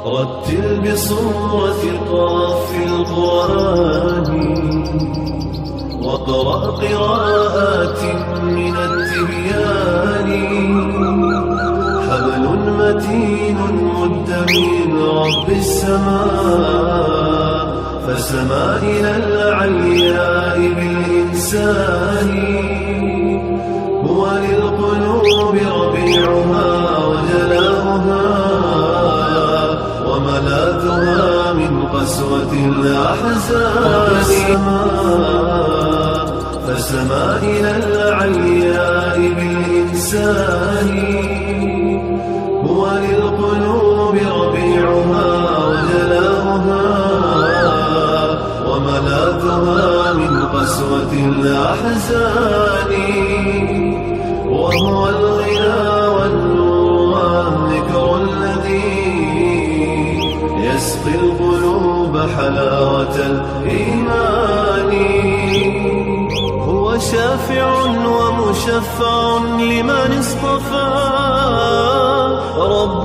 رتل بصورة قاف القرآن واقرأ قراءات من التبيان. حبل متين مد من رب السماء فسما إلى العلياء بالإنسان. هو للقلوب ربيعها وجلاؤها وملاذها من قسوة الأحزان. فسما إلى العلياء بالإنسان. هو للقلوب ربيعها وجلاؤها وملاذها من قسوة الأحزان. وهو الغنى والنور والذكر الذي يسقي القلوب حلاوة الإيمان. هو شافع ومشفع لمن اصطفى رب